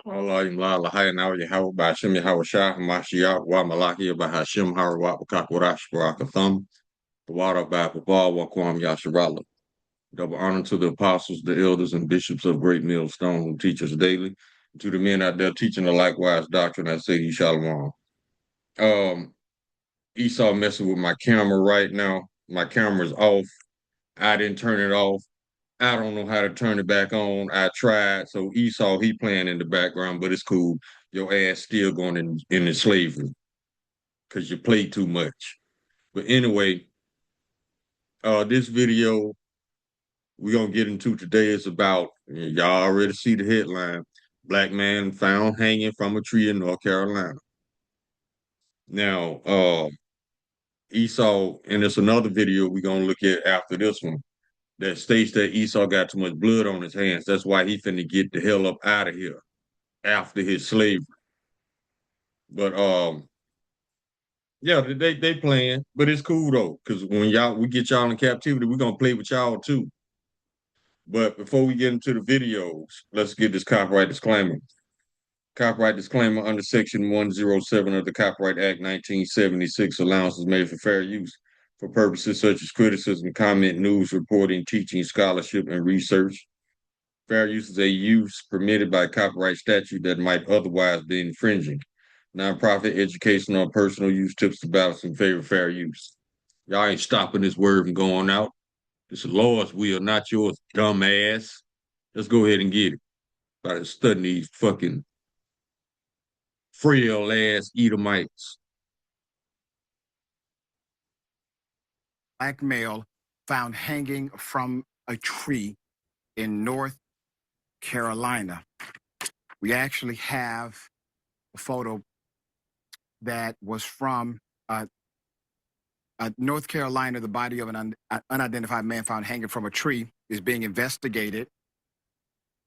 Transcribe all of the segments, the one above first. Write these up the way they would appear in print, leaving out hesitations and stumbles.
Allahim la lahaya now Yahweh Bashim Yahweh Shah Mashiach wa Malachi Bahashim Harawat Bakakwarash Barakathum Wara Babal Wakwam Yasharala. Double honor to the apostles, the elders, and bishops of Great Millstone who teach us daily. And to the men out there teaching the likewise doctrine, I say Shalom. Esau messing with my camera right now. My camera's off. I didn't turn it off. I don't know how to turn it back on. I tried. So Esau, he playing in the background, but it's cool. Your ass still going in slavery because you play too much. But anyway, this video we're gonna get into today is about y'all already see the headline. Black man found hanging from a tree in North Carolina. Now, Esau, and it's another video we're gonna look at after this one that states that Esau got too much blood on his hands. That's why he finna get the hell up out of here after his slavery. But yeah, they playing, but it's cool though, because when we get y'all in captivity, we're gonna play with y'all too. But before we get into the videos, let's get this copyright disclaimer. Copyright disclaimer under Section 107 of the Copyright Act 1976, allowance is made for fair use for purposes such as criticism, comment, news, reporting, teaching, scholarship, and research. Fair use is a use permitted by copyright statute that might otherwise be infringing. Nonprofit, educational, or personal use tips the balance in favor of fair use. Y'all ain't stopping this word from going out. This is the Lord's will, not yours, dumbass. Let's go ahead and get it. By studying these fucking frail ass Edomites. Black male found hanging from a tree in North Carolina. We actually have a photo that was from North Carolina. The body of an unidentified man found hanging from a tree is being investigated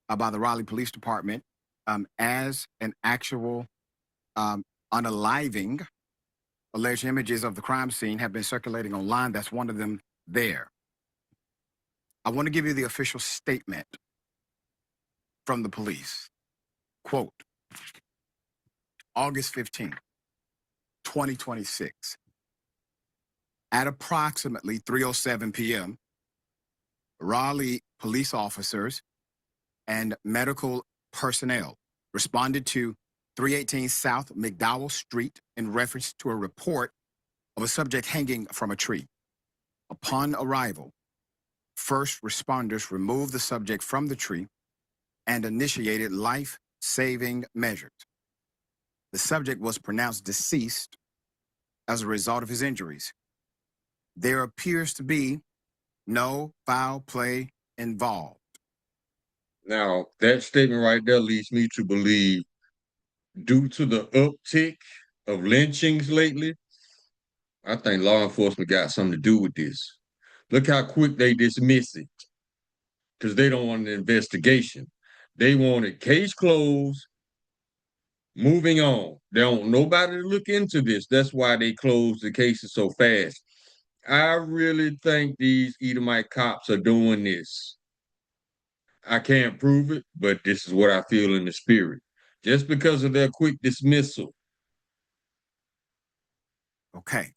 by the Raleigh Police Department as an actual unaliving. Alleged images of the crime scene have been circulating online. That's one of them there. I want to give you the official statement from the police. Quote, August 15, 2026. At approximately 3:07 p.m., Raleigh police officers and medical personnel responded to 318 South McDowell Street in reference to a report of a subject hanging from a tree. Upon arrival, first responders removed the subject from the tree and initiated life-saving measures. The subject was pronounced deceased as a result of his injuries. There appears to be no foul play involved. Now, that statement right there leads me to believe, due to the uptick of lynchings lately, I think law enforcement got something to do with this. Look how quick they dismiss it because they don't want an investigation. They want a case closed, moving on. They don't want nobody to look into this. That's why they close the cases so fast. I really think these Edomite cops are doing this. I can't prove it, but this is what I feel in the spirit. Just because of their quick dismissal. Okay.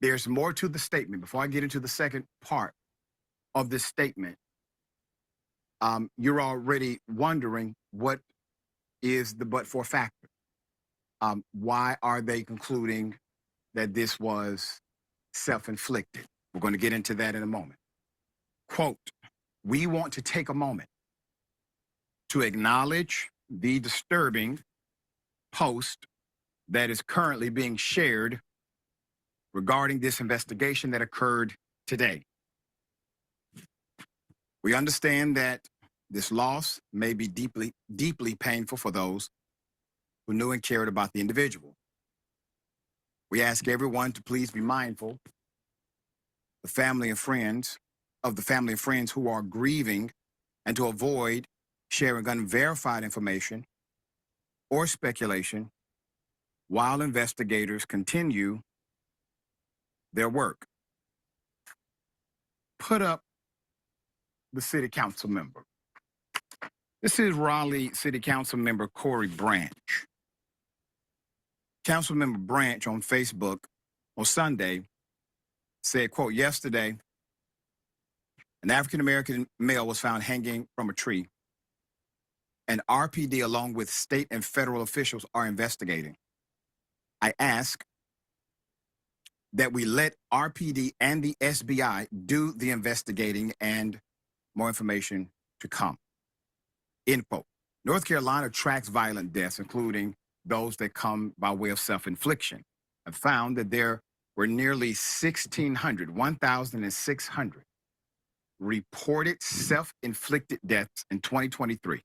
There's more to the statement. Before I get into the second part of this statement, you're already wondering what is the but-for factor. Why are they concluding that this was self-inflicted? We're going to get into that in a moment. Quote, we want to take a moment to acknowledge the disturbing post that is currently being shared regarding this investigation that occurred today. We understand that this loss may be deeply, deeply painful for those who knew and cared about the individual. We ask everyone to please be mindful the family and friends who are grieving, and to avoid sharing unverified information or speculation while investigators continue their work. Put up the city council member. This is Raleigh City Council member Corey Branch. Councilmember Branch on Facebook on Sunday said, quote, yesterday, an African-American male was found hanging from a tree, and RPD, along with state and federal officials, are investigating. I ask that we let RPD and the SBI do the investigating and more information to come. End quote. North Carolina tracks violent deaths, including those that come by way of self-infliction. I found that there were nearly 1,600 reported self-inflicted deaths in 2023.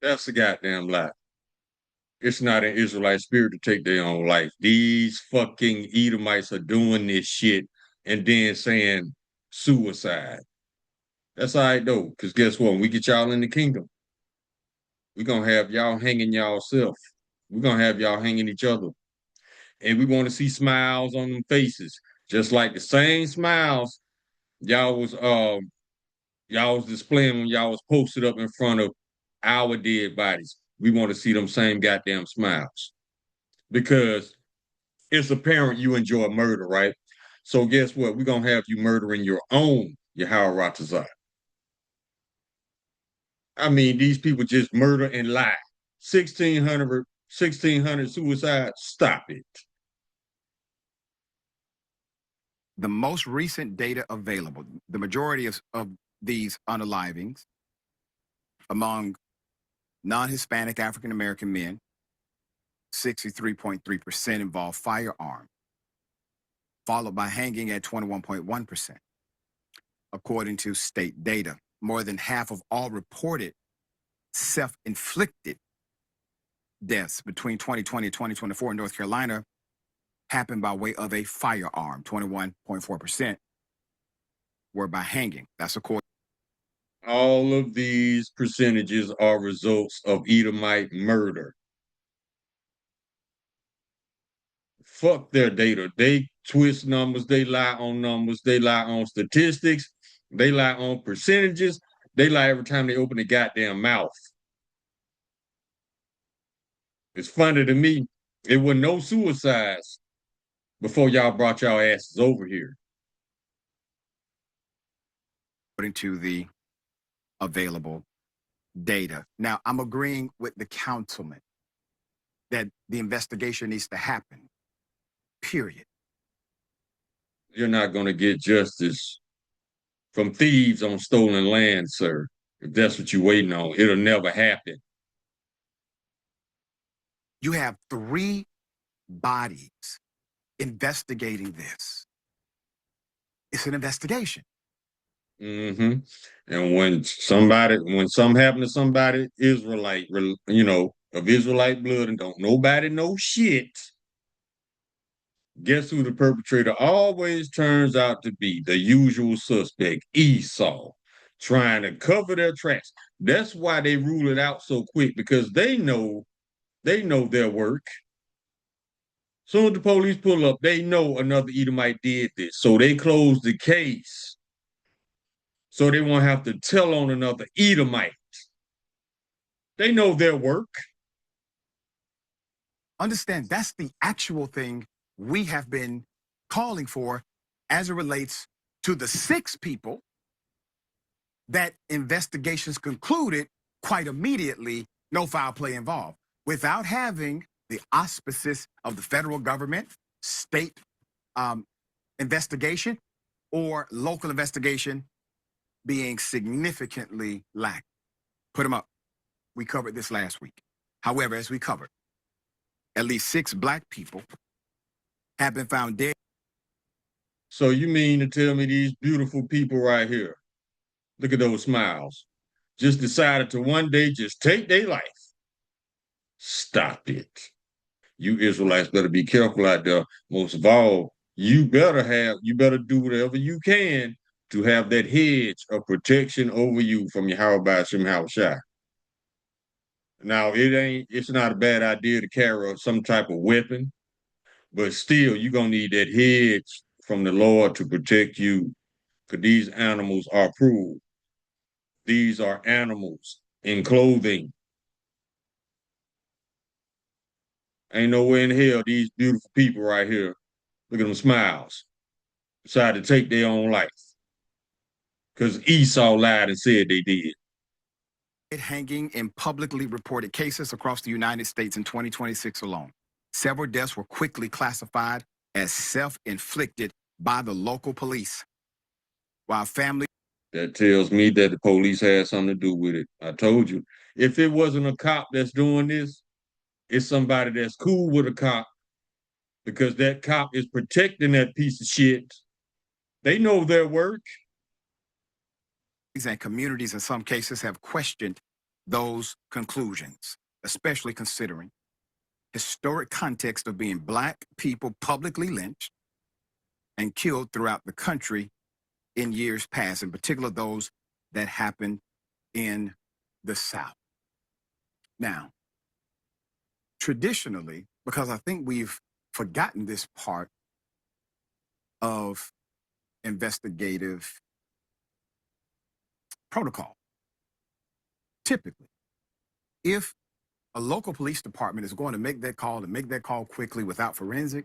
That's a goddamn lie. It's not an Israelite spirit to take their own life. These fucking Edomites are doing this shit and then saying suicide. That's all right though, because guess what? When we get y'all in the kingdom, we're gonna have y'all hanging y'all self. We're gonna have y'all hanging each other. And we want to see smiles on them faces. Just like the same smiles y'all was displaying when y'all was posted up in front of our dead bodies. We want to see them same goddamn smiles. Because it's apparent you enjoy murder, right? So guess what? We're gonna have you murdering your own Yahweh Ratazah. I mean, these people just murder and lie. 1,600 suicides. Stop it. The most recent data available, the majority of these unalivings among non-Hispanic African-American men, 63.3% involve firearm, followed by hanging at 21.1%. According to state data, more than half of all reported self-inflicted deaths between 2020 and 2024 in North Carolina happened by way of a firearm. 21.4% were by hanging. That's according. All of these percentages are results of Edomite murder. Fuck their data. They twist numbers, they lie on statistics, they lie on percentages, they lie every time they open the goddamn mouth. It's funny to me. It was no suicides before y'all brought y'all asses over here. According to the available data. Now, I'm agreeing with the councilman that the investigation needs to happen, period. You're not going to get justice from thieves on stolen land, sir. If that's what you're waiting on, it'll never happen. You have 3 bodies investigating this. It's an investigation. Mm-hmm. And when something happened to somebody, Israelite, of Israelite blood, and don't nobody know shit, guess who the perpetrator always turns out to be? The usual suspect, Esau, trying to cover their tracks. That's why they rule it out so quick, because they know their work. Soon as the police pull up, they know another Edomite did this. So they close the case. So they won't have to tell on another Edomite. They know their work. Understand, that's the actual thing we have been calling for as it relates to the 6 people that investigations concluded quite immediately, no foul play involved, without having the auspices of the federal government, state investigation, or local investigation being significantly lacking. Put them up. We covered this last week. However, as we covered, at least 6 black people have been found dead. So you mean to tell me these beautiful people right here, look at those smiles, just decided to one day just take their life? Stop it. You Israelites better be careful out there. Most of all, you better do whatever you can to have that hedge of protection over you from Yahweh Shem Shai. Now, it's not a bad idea to carry some type of weapon, but still, you're going to need that hedge from the Lord to protect you, because these animals are cruel. These are animals in clothing. Ain't nowhere in hell these beautiful people right here, look at them smiles, decide to take their own life because Esau lied and said they did. Hanging in publicly reported cases across the United States in 2026 alone. Several deaths were quickly classified as self-inflicted by the local police, while families... That tells me that the police had something to do with it. I told you, if it wasn't a cop that's doing this, it's somebody that's cool with a cop because that cop is protecting that piece of shit. They know their work. And communities in some cases have questioned those conclusions, especially considering historic context of being Black people publicly lynched and killed throughout the country in years past, in particular those that happened in the South. Now, traditionally, because I think we've forgotten this part of investigative protocol, typically, if a local police department is going to make that call and make that call quickly without forensic,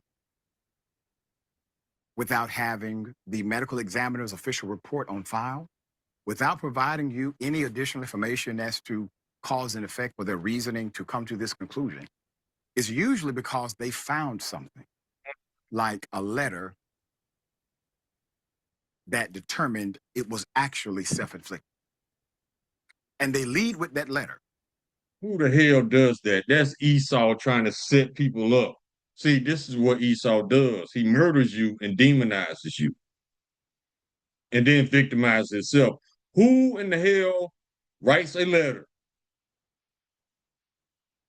without having the medical examiner's official report on file, without providing you any additional information as to cause and effect or their reasoning to come to this conclusion, is usually because they found something, like a letter that determined it was actually self-inflicted. And they lead with that letter. Who the hell does that? That's Esau trying to set people up. See, this is what Esau does. He murders you and demonizes you and then victimizes himself. Who in the hell writes a letter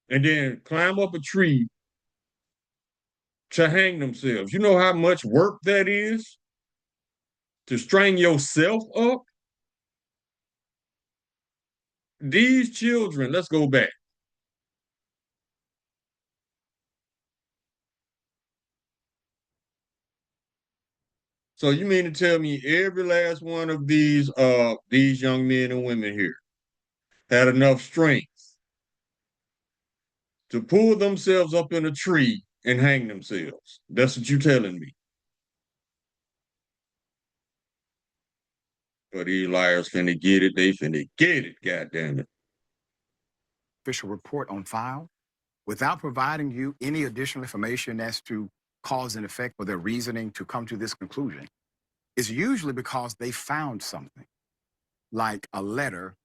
and then climb up a tree to hang themselves? You know how much work that is to string yourself up? These children, let's go back. So you mean to tell me every last one of these young men and women here had enough strength to pull themselves up in a tree and hang themselves? That's what you're telling me. But these liars finna get it. They finna get it, goddamn it. Official report on file without providing you any additional information as to cause and effect or their reasoning to come to this conclusion is usually because they found something, like a letter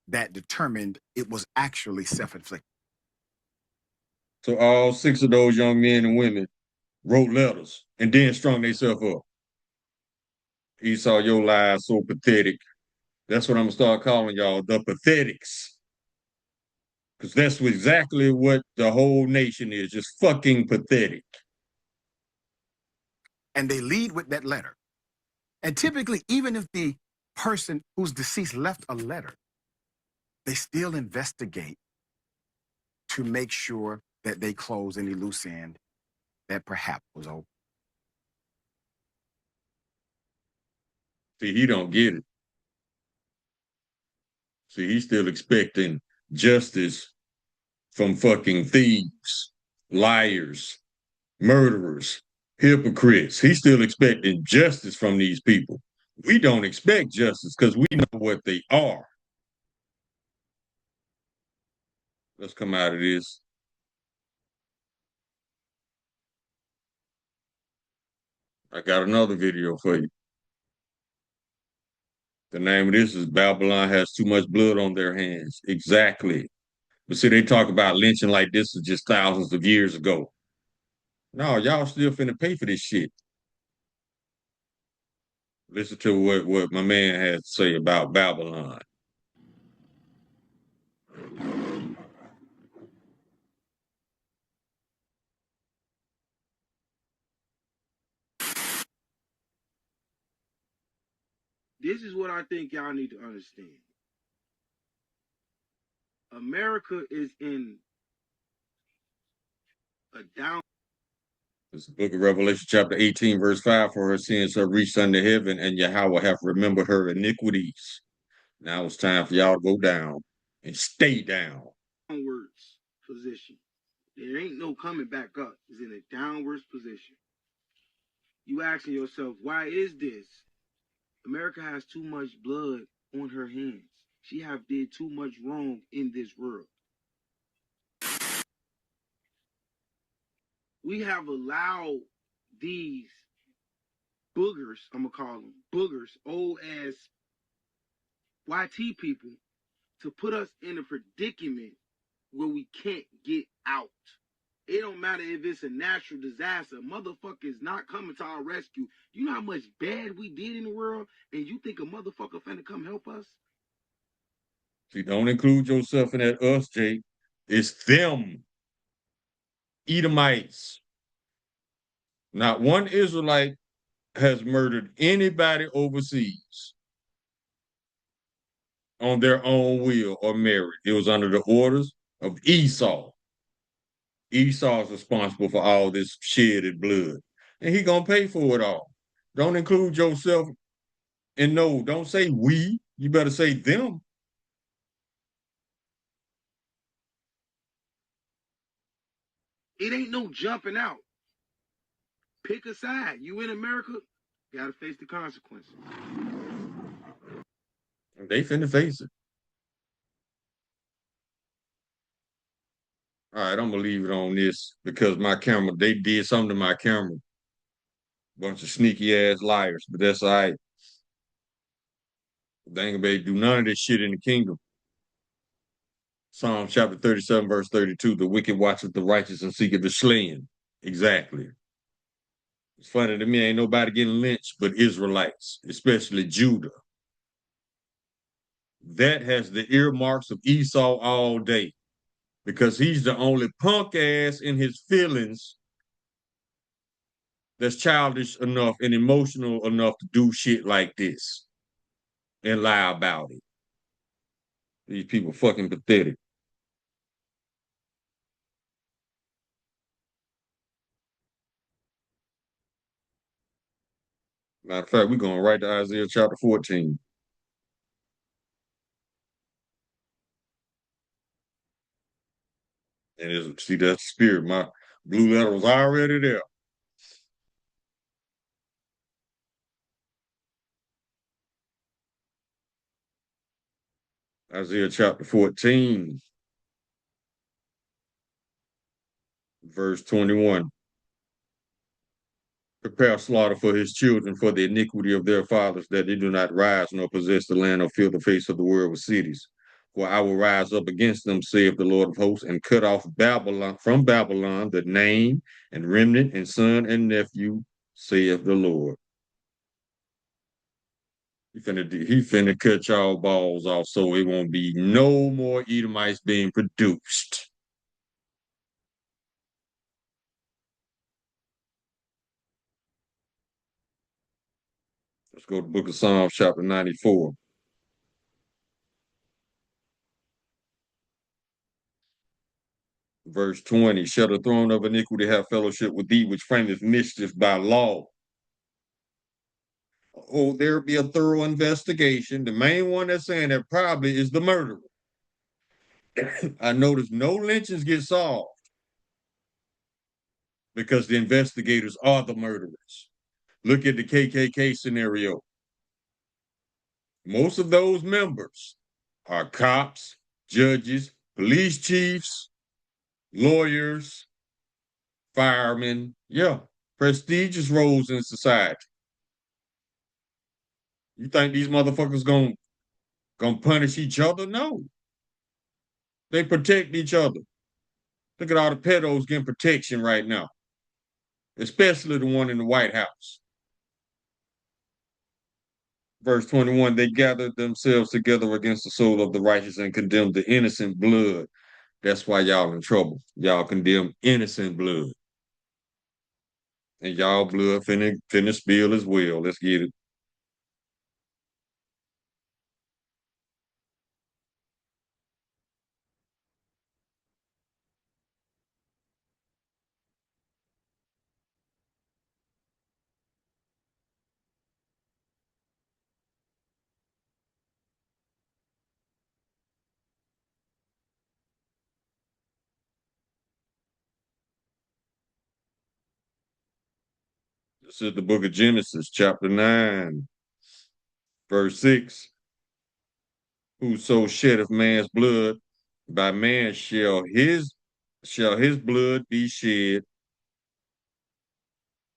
that determined it was actually self-inflicted. So all 6 of those young men and women wrote letters and then strung themselves up. Esau, your lies so pathetic. That's what I'm gonna start calling y'all, the pathetics. Because that's exactly what the whole nation is, just fucking pathetic. And they lead with that letter. And typically, even if the person who's deceased left a letter, they still investigate to make sure that they close any loose end that perhaps was open. See, he don't get it. See, he's still expecting justice from fucking thieves, liars, murderers, hypocrites. He's still expecting justice from these people. We don't expect justice because we know what they are. Let's come out of this. I got another video for you. The name of this is Babylon Has Too Much Blood on Their Hands. Exactly. But see, they talk about lynching like this is just thousands of years ago. No, y'all still finna pay for this shit. Listen to what my man has to say about Babylon. This is what I think y'all need to understand. America is in a down. This book of Revelation, chapter 18, verse 5, for her sins have reached unto heaven, and Yahweh hath remembered her iniquities. Now it's time for y'all to go down and stay down. Downwards position. There ain't no coming back up. It's in a downwards position. You asking yourself, why is this? America has too much blood on her hands. She have did too much wrong in this world. We have allowed these boogers, I'm gonna call them boogers, old ass YT people, to put us in a predicament where we can't get out. It don't matter if it's a natural disaster. Motherfucker is not coming to our rescue. You know how much bad we did in the world, and you think a motherfucker finna come help us? See, don't include yourself in that us, Jake. It's them, Edomites. Not one Israelite has murdered anybody overseas on their own will or merit. It was under the orders of Esau. Esau is responsible for all this shedded blood, and he gonna pay for it all. Don't include yourself, and no, don't say we. You better say them. It ain't no jumping out. Pick a side. You in America, gotta face the consequences. They finna face it. All right, I'm gonna leave it on this because my camera, they did something to my camera. Bunch of sneaky ass liars, but that's all right. They ain't gonna be able to do none of this shit in the kingdom. Psalm chapter 37, verse 32, the wicked watcheth the righteous and seeketh the slain. Exactly. It's funny to me, ain't nobody getting lynched but Israelites, especially Judah. That has the earmarks of Esau all day because he's the only punk ass in his feelings that's childish enough and emotional enough to do shit like this and lie about it. These people fucking pathetic. Matter of fact, we're going right to Isaiah chapter 14. And see, that's the spirit. My blue letter was already there. Isaiah chapter 14, verse 21. Prepare slaughter for his children for the iniquity of their fathers, that they do not rise nor possess the land or fill the face of the world with cities. For I will rise up against them, saith the Lord of hosts, and cut off Babylon from Babylon the name and remnant and son and nephew, saith the Lord. He finna cut y'all balls off so it won't be no more Edomites being produced. Let's go to the book of Psalms, chapter 94. Verse 20, shall the throne of iniquity have fellowship with thee, which frameth mischief by law? Oh, there be a thorough investigation. The main one that's saying that probably is the murderer. I noticed no lynchings get solved because the investigators are the murderers. Look at the KKK scenario. Most of those members are cops, judges, police chiefs, lawyers, firemen. Yeah, prestigious roles in society. You think these motherfuckers gonna punish each other? No. They protect each other. Look at all the pedos getting protection right now, especially the one in the White House. Verse 21, they gathered themselves together against the soul of the righteous and condemned the innocent blood. That's why y'all in trouble. Y'all condemn innocent blood. And y'all blood finna spill as well. Let's get it. This is the book of Genesis, chapter 9, verse 6. Whoso sheddeth man's blood, by man shall his blood be shed,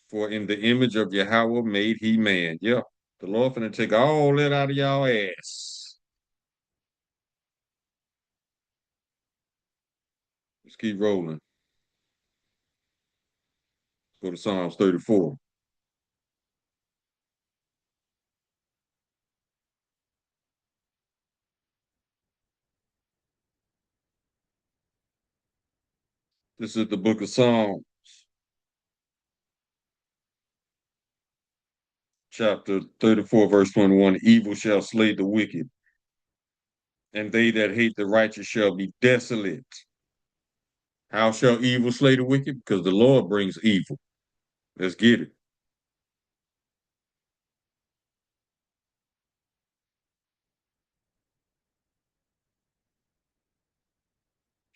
for in the image of Yahweh made he man. Yeah, the Lord finna take all that out of y'all ass. Let's keep rolling. Go to Psalms 34. This is the book of Psalms, chapter 34, verse 21. Evil shall slay the wicked, and they that hate the righteous shall be desolate. How shall evil slay the wicked? Because the Lord brings evil. Let's get it.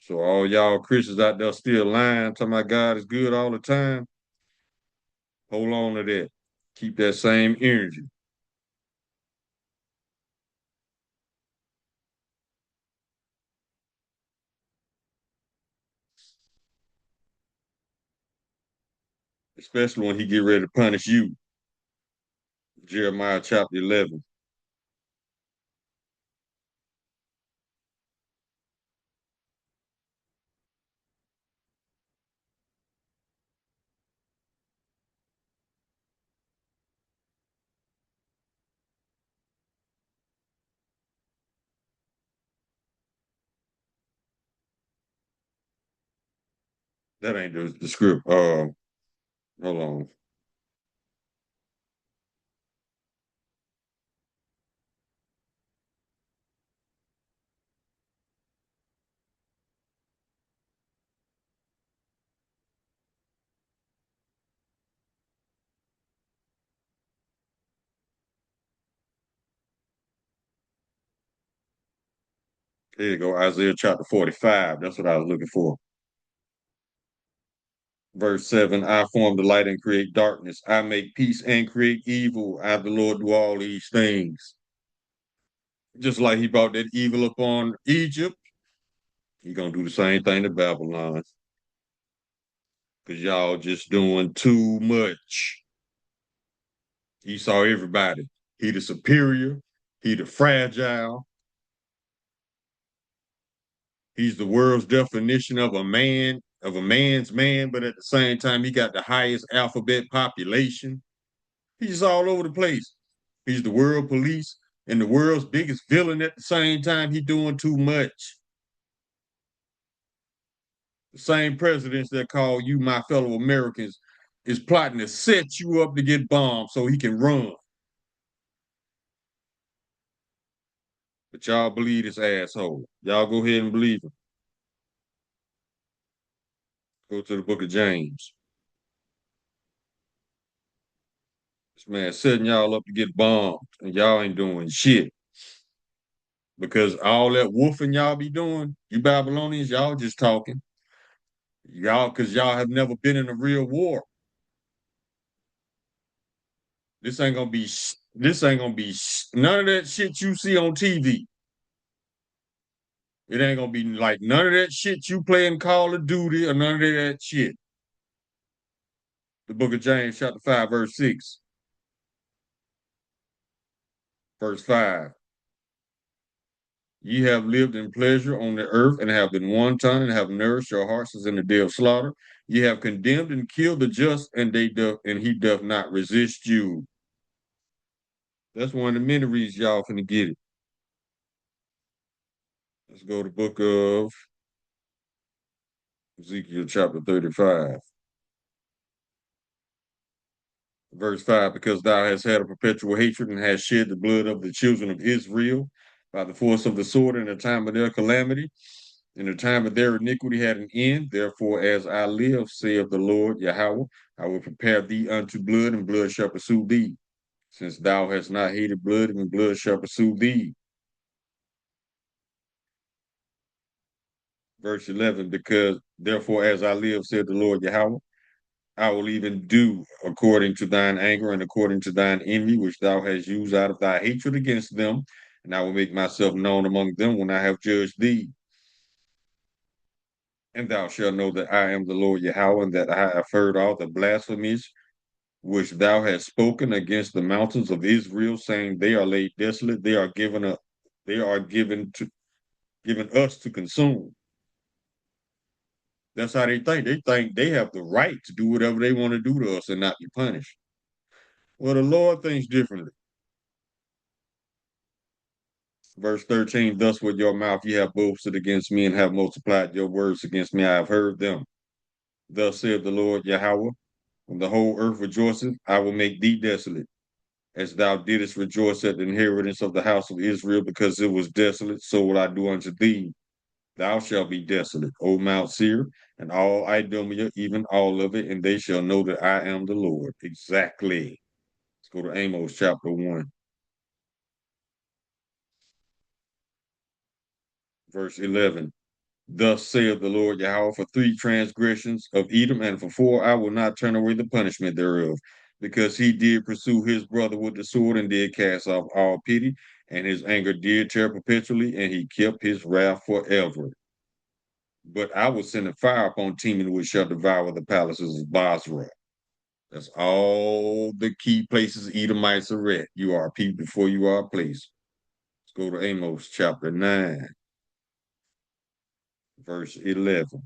So all y'all Christians out there still lying, talking about God is good all the time, hold on to that. Keep that same energy. Especially when he get ready to punish you. Jeremiah chapter 11. That ain't the script. Hold on. Here you go, Isaiah chapter 45. That's what I was looking for. Verse 7, I form the light and create darkness. I make peace and create evil. I, the Lord, do all these things. Just like he brought that evil upon Egypt, he gonna do the same thing to Babylon. Because y'all just doing too much. He saw everybody. He the superior. He the fragile. He's the world's definition of a man's man, but at the same time, he got the highest alphabet population. He's all over the place. He's the world police and the world's biggest villain at the same time. He doing too much. The same presidents that call you my fellow Americans is plotting to set you up to get bombed so he can run. But y'all believe this asshole. Y'all go ahead and believe him. Go to the book of James. This man setting y'all up to get bombed, and y'all ain't doing shit. Because all that woofing y'all be doing, you Babylonians, y'all just talking. Y'all, because y'all have never been in a real war. This ain't gonna be. This ain't gonna be none of that shit you see on TV. It ain't gonna be like none of that shit you play in Call of Duty or none of that shit. The book of James, chapter 5, verse 6, verse 5. Ye have lived in pleasure on the earth and have been wanton and have nourished your hearts as in the day of slaughter. Ye have condemned and killed the just, and he doth not resist you. That's one of the many reasons y'all finna get it. Let's go to the book of Ezekiel, chapter 35. Verse 5, because thou hast had a perpetual hatred and hast shed the blood of the children of Israel by the force of the sword in the time of their calamity, in the time of their iniquity had an end. Therefore, as I live, saith the Lord Yahweh, I will prepare thee unto blood, and blood shall pursue thee. Since thou hast not hated blood, and blood shall pursue thee. Verse 11, because therefore, as I live, saith the Lord Yahweh, I will even do according to thine anger and according to thine envy, which thou hast used out of thy hatred against them, and I will make myself known among them when I have judged thee. And thou shalt know that I am the Lord Yahweh, and that I have heard all the blasphemies which thou hast spoken against the mountains of Israel, saying, they are laid desolate, they are given up, they are given us to consume. That's how they think. They think they have the right to do whatever they want to do to us and not be punished. Well, the Lord thinks differently. Verse 13, thus with your mouth ye have boasted against me and have multiplied your words against me. I have heard them. Thus saith the Lord Yahweh, when the whole earth rejoiceth, I will make thee desolate, as thou didst rejoice at the inheritance of the house of Israel, because it was desolate, so will I do unto thee. Thou shalt be desolate, O Mount Seir, and all Idumea, even all of it, and they shall know that I am the Lord. Exactly. Let's go to Amos chapter 1, verse 11. Thus saith the Lord Yahweh, for 3 transgressions of Edom, and for 4 I will not turn away the punishment thereof, because he did pursue his brother with the sword, and did cast off all pity, and his anger did tear perpetually, and he kept his wrath forever. But I will send a fire upon Teman, which shall devour the palaces of Basra. That's all the key places Edomites are at. You are a people before you are a place. Let's go to Amos chapter 9, verse 11.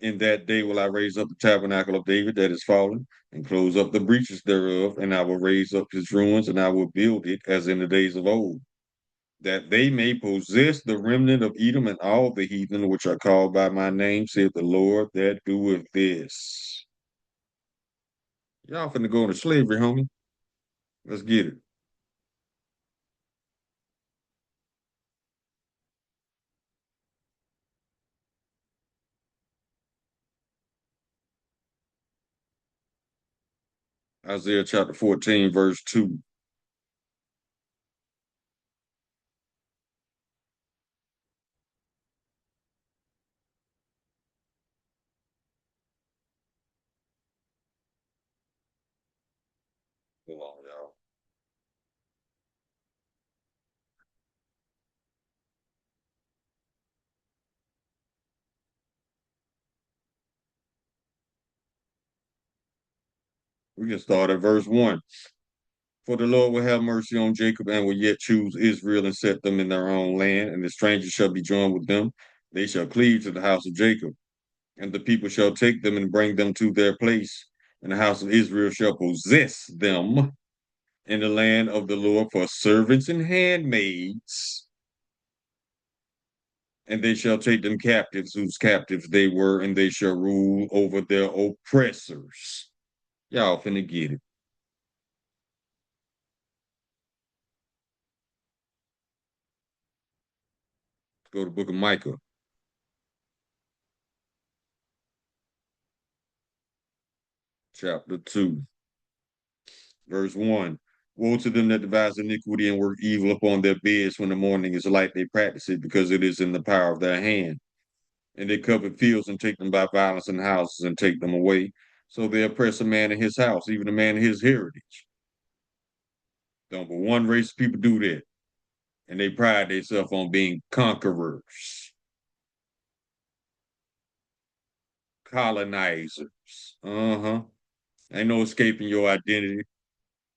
In that day will I raise up the tabernacle of David that is fallen, and close up the breaches thereof, and I will raise up his ruins, and I will build it as in the days of old, that they may possess the remnant of Edom and all the heathen which are called by my name, saith the Lord that doeth this. Y'all finna go into slavery, homie. Let's get it. Isaiah chapter 14, verse 2. Hold on, y'all. We can start at verse 1. For the Lord will have mercy on Jacob and will yet choose Israel and set them in their own land, and the strangers shall be joined with them. They shall cleave to the house of Jacob, and the people shall take them and bring them to their place, and the house of Israel shall possess them in the land of the Lord for servants and handmaids, and they shall take them captives, whose captives they were, and they shall rule over their oppressors. Y'all finna get it. Let's go to the book of Micah, chapter 2, verse 1. Woe to them that devise iniquity and work evil upon their beds when the morning is light. They practice it because it is in the power of their hand. And they covet fields and take them by violence, and houses and take them away. So they oppress a man in his house, even a man in his heritage. Don't but one race of people do that. And they pride themselves on being conquerors, colonizers. Uh-huh. Ain't no escaping your identity.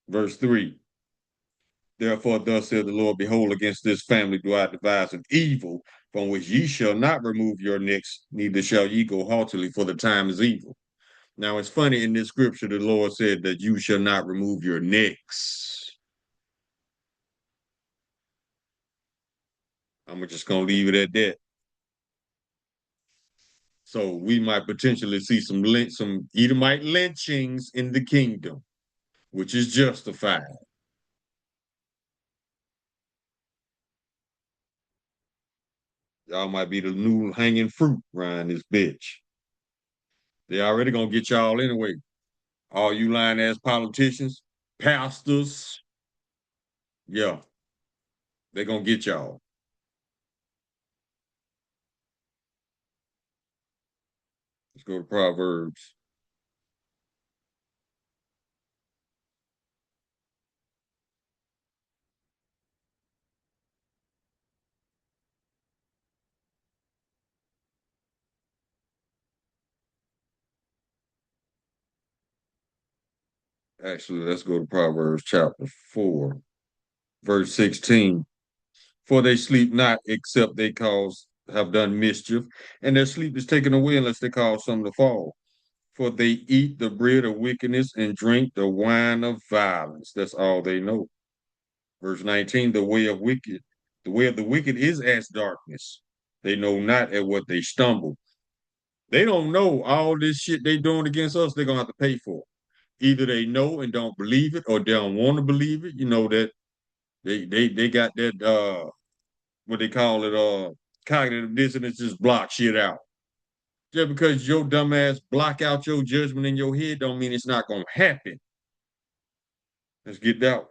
Verse 3. Therefore, thus saith the Lord, behold, against this family do I devise an evil, from which ye shall not remove your necks, neither shall ye go haughtily, for the time is evil. Now, it's funny, in this scripture, the Lord said that you shall not remove your necks. I'm just going to leave it at that. So we might potentially see some Edomite lynchings in the kingdom, which is justified. Y'all might be the new hanging fruit around this bitch. They already gonna get y'all anyway. All you lying ass politicians, pastors, yeah, they gonna get y'all. Let's go to Proverbs. Actually, let's go to Proverbs chapter 4, verse 16. For they sleep not except they have done mischief, and their sleep is taken away unless they cause some to fall. For they eat the bread of wickedness and drink the wine of violence. That's all they know. Verse 19, the way of the wicked is as darkness. They know not at what they stumble. They don't know all this shit they doing against us, they're gonna have to pay for. Either they know and don't believe it, or they don't want to believe it. You know that they got that what they call it, cognitive dissonance, just block shit out. Just because your dumb ass block out your judgment in your head don't mean it's not gonna happen. Let's get that one.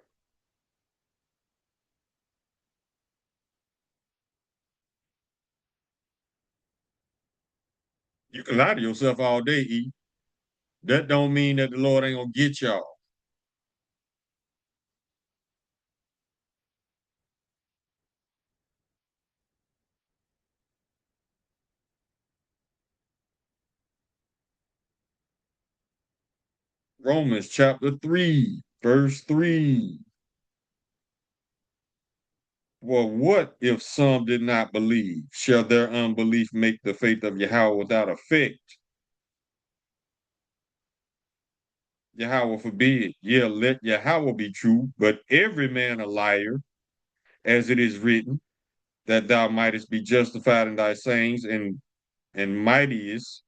You can lie to yourself all day, E. That don't mean that the Lord ain't gonna get y'all. Romans chapter 3, verse 3. Well, what if some did not believe? Shall their unbelief make the faith of Yahweh without effect? Yahweh forbid. Yeah, let Yahweh be true, but every man a liar, as it is written, that thou mightest be justified in thy sayings, and mightest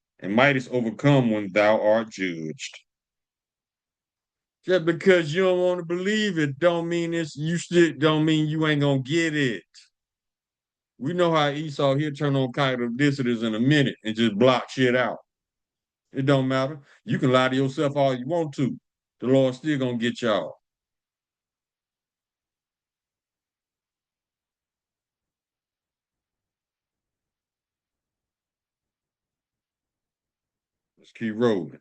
overcome when thou art judged. Just because you don't want to believe it, don't mean don't mean you ain't gonna get it. We know how Esau, he'll turn on cognitive dissonance in a minute and just block shit out. It don't matter. You can lie to yourself all you want to. The Lord still gonna get y'all. Let's keep rolling.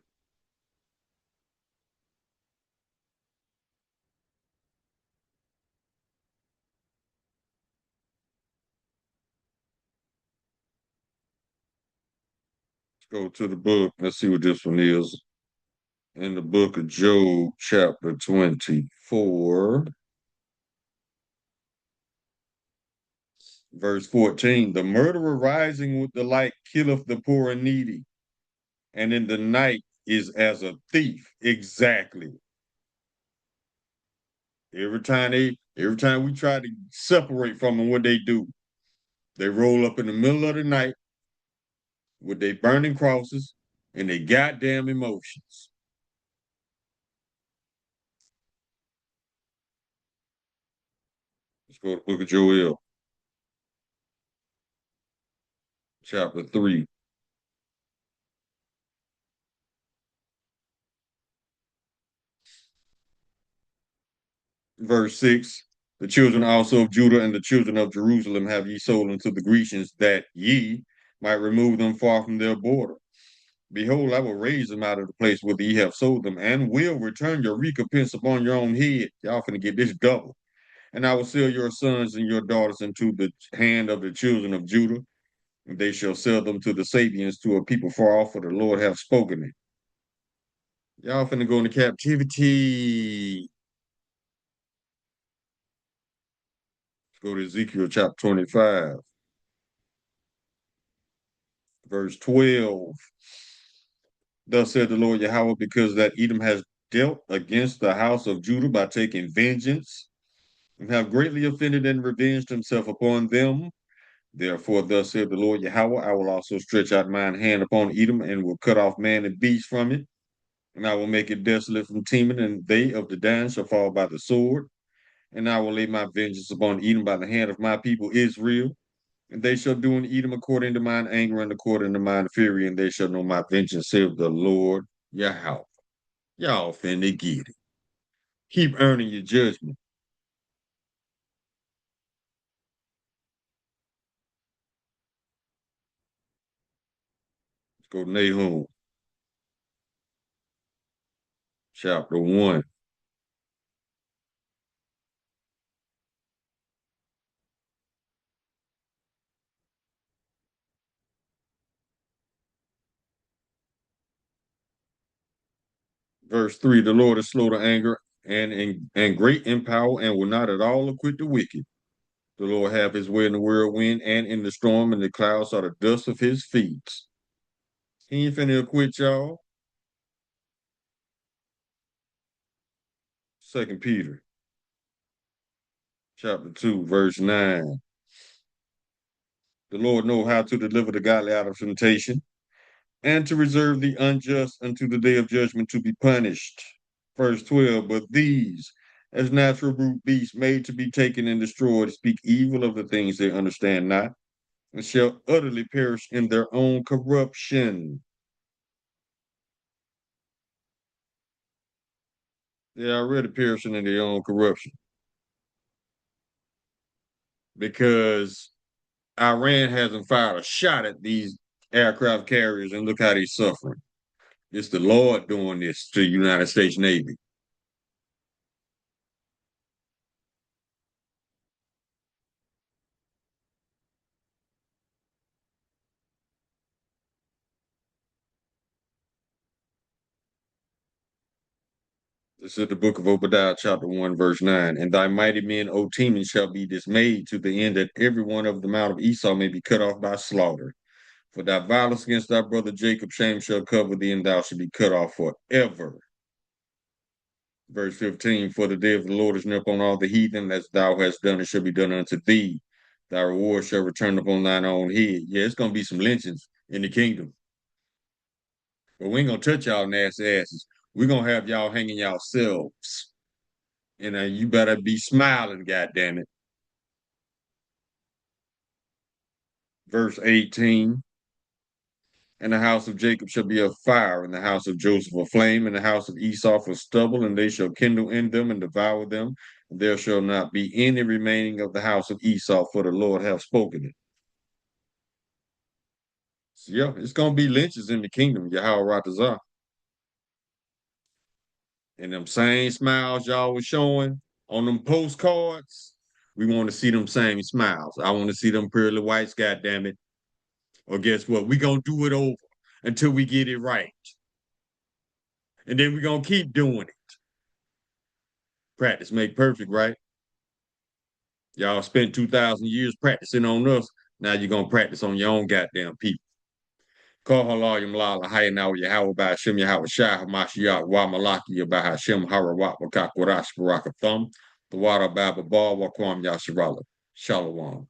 Let's go to the book. Let's see what this one is. In the book of Job, chapter 24, verse 14. The murderer rising with the light killeth the poor and needy, and in the night is as a thief. Exactly. Every time we try to separate from them, what they do, they roll up in the middle of the night with their burning crosses and their goddamn emotions. Let's go to the book of Joel, chapter 3, verse 6. The children also of Judah and the children of Jerusalem have ye sold unto the Grecians, that ye might remove them far from their border. Behold, I will raise them out of the place whither ye have sold them, and will return your recompense upon your own head. Y'all finna get this double. And I will sell your sons and your daughters into the hand of the children of Judah, and they shall sell them to the Sabians, to a people far off, for the Lord hath spoken it. Y'all finna go into captivity. Let's go to Ezekiel chapter 25, verse 12. Thus said the Lord Yahweh, because that Edom has dealt against the house of Judah by taking vengeance, and have greatly offended and revenged himself upon them. Therefore, thus said the Lord Yahweh, I will also stretch out mine hand upon Edom, and will cut off man and beast from it, and I will make it desolate from Teman, and they of the Dan shall fall by the sword. And I will lay my vengeance upon Edom by the hand of my people Israel, and they shall do in Edom according to mine anger and according to mine fury, and they shall know my vengeance, saith the Lord Yahweh. Y'all finna get it. Keep earning your judgment. Let's go to Nahum. chapter 1. Verse 3, the Lord is slow to anger and great in power and will not at all acquit the wicked. The Lord have his way in the whirlwind and in the storm, and the clouds are the dust of his feet. He ain't finna acquit y'all. 2 Peter chapter 2, verse 9. The Lord know how to deliver the godly out of temptation and to reserve the unjust unto the day of judgment to be punished. Verse 12, but these, as natural brute beasts made to be taken and destroyed, speak evil of the things they understand not, and shall utterly perish in their own corruption. They're already perishing in their own corruption because Iran hasn't fired a shot at these aircraft carriers, and look how they're suffering. It's the Lord doing this to the United States Navy. This is the book of Obadiah, chapter 1, verse 9. And thy mighty men, O Teman, shall be dismayed to the end that every one of the mount of Esau may be cut off by slaughter. For thy violence against thy brother Jacob, shame shall cover thee, and thou shalt be cut off forever. Verse 15, for the day of the Lord is near upon all the heathen, as thou hast done, it shall be done unto thee. Thy reward shall return upon thine own head. Yeah, it's going to be some lynchings in the kingdom. But we ain't going to touch y'all nasty asses. We're going to have y'all hanging yourselves. And you better be smiling, goddammit. Verse 18, and the house of Jacob shall be a fire, and the house of Joseph a flame, and the house of Esau a stubble, and they shall kindle in them and devour them. And there shall not be any remaining of the house of Esau, for the Lord hath spoken it. So, yeah, it's going to be lynches in the kingdom, Yahweh Ratazah. And them same smiles y'all was showing on them postcards, we want to see them same smiles. I want to see them pearly whites, goddammit. Or guess what? We going to do it over until we get it right. And then we're going to keep doing it. Practice make perfect, right? Y'all spent 2,000 years practicing on us. Now you're going to practice on your own goddamn people. Call halal yamlala hayanaw Yahweh by Hashem Yahweh Shah Hamashiach wa Malaki by Hashem Harawat Wakak Warash Baraka Thumb the water Baba Ba Wakwam Yasharala. Shalom.